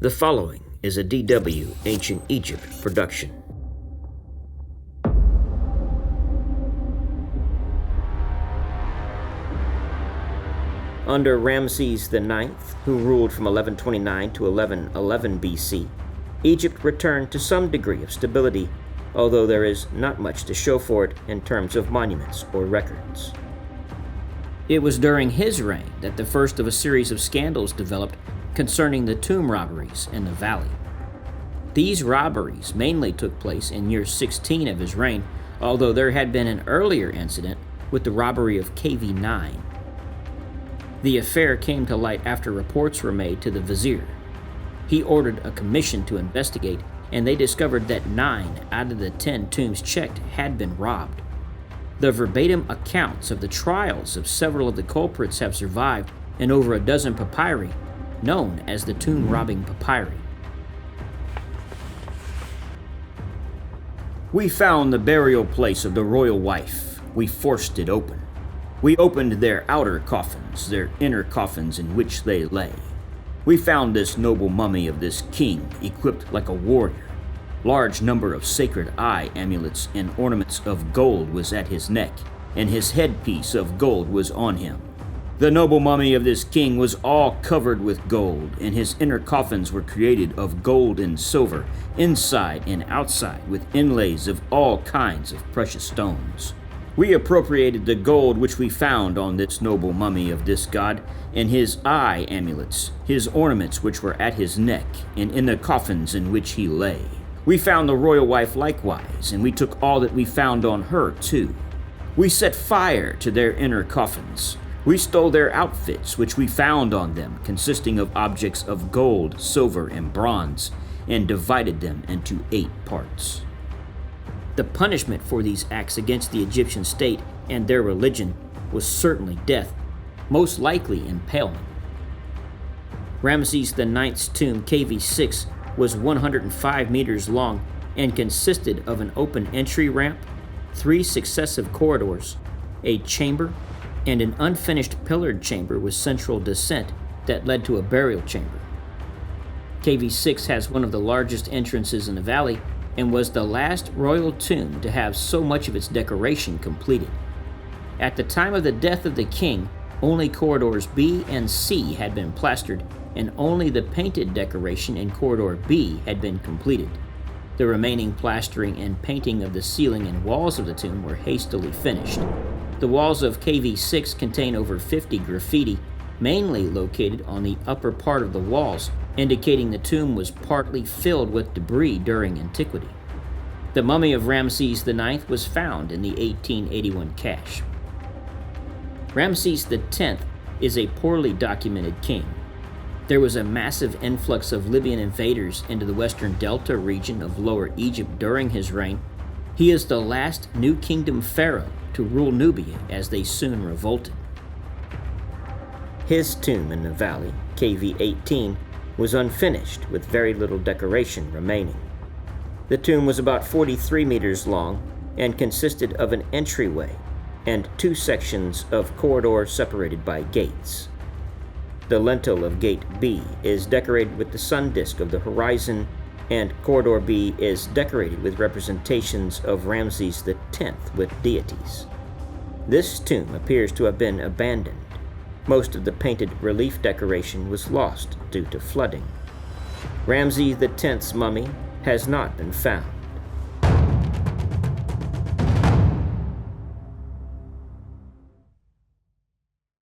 The following is a DW Ancient Egypt production. Under Ramesses IX, who ruled from 1129 to 1111 BC, Egypt returned to some degree of stability, although there is not much to show for it in terms of monuments or records. It was during his reign that the first of a series of scandals developed concerning the tomb robberies in the valley. These robberies mainly took place in year 16 of his reign, although there had been an earlier incident with the robbery of KV9. The affair came to light after reports were made to the vizier. He ordered a commission to investigate, and they discovered that 9 out of the 10 tombs checked had been robbed. The verbatim accounts of the trials of several of the culprits have survived in over a dozen papyri, known as the tomb robbing papyri. We found the burial place of the royal wife. We forced it open. We opened their outer coffins, their inner coffins in which they lay. We found this noble mummy of this king equipped like a warrior. Large number of sacred eye amulets and ornaments of gold was at his neck, and his headpiece of gold was on him. The noble mummy of this king was all covered with gold, and his inner coffins were created of gold and silver, inside and outside, with inlays of all kinds of precious stones. We appropriated the gold which we found on this noble mummy of this god, and his eye amulets, his ornaments which were at his neck, and in the coffins in which he lay. We found the royal wife likewise, and we took all that we found on her too. We set fire to their inner coffins. We stole their outfits which we found on them, consisting of objects of gold, silver, and bronze, and divided them into 8 parts. The punishment for these acts against the Egyptian state and their religion was certainly death, most likely impalement. Ramesses IX's tomb, KV6, was 105 meters long and consisted of an open entry ramp, 3 successive corridors, a chamber, and an unfinished pillared chamber with central descent that led to a burial chamber. KV6 has one of the largest entrances in the valley and was the last royal tomb to have so much of its decoration completed. At the time of the death of the king, only corridors B and C had been plastered, and only the painted decoration in corridor B had been completed. The remaining plastering and painting of the ceiling and walls of the tomb were hastily finished. The walls of KV6 contain over 50 graffiti, mainly located on the upper part of the walls, indicating the tomb was partly filled with debris during antiquity. The mummy of Ramesses IX was found in the 1881 cache. Ramesses X is a poorly documented king. There was a massive influx of Libyan invaders into the western delta region of Lower Egypt during his reign. He is the last New Kingdom pharaoh to rule Nubia as they soon revolted. His tomb in the valley, KV18, was unfinished with very little decoration remaining. The tomb was about 43 meters long and consisted of an entryway and 2 sections of corridor separated by gates. The lintel of Gate B is decorated with the sun disk of the horizon, and Corridor B is decorated with representations of Ramesses X with deities. This tomb appears to have been abandoned. Most of the painted relief decoration was lost due to flooding. Ramesses X's mummy has not been found.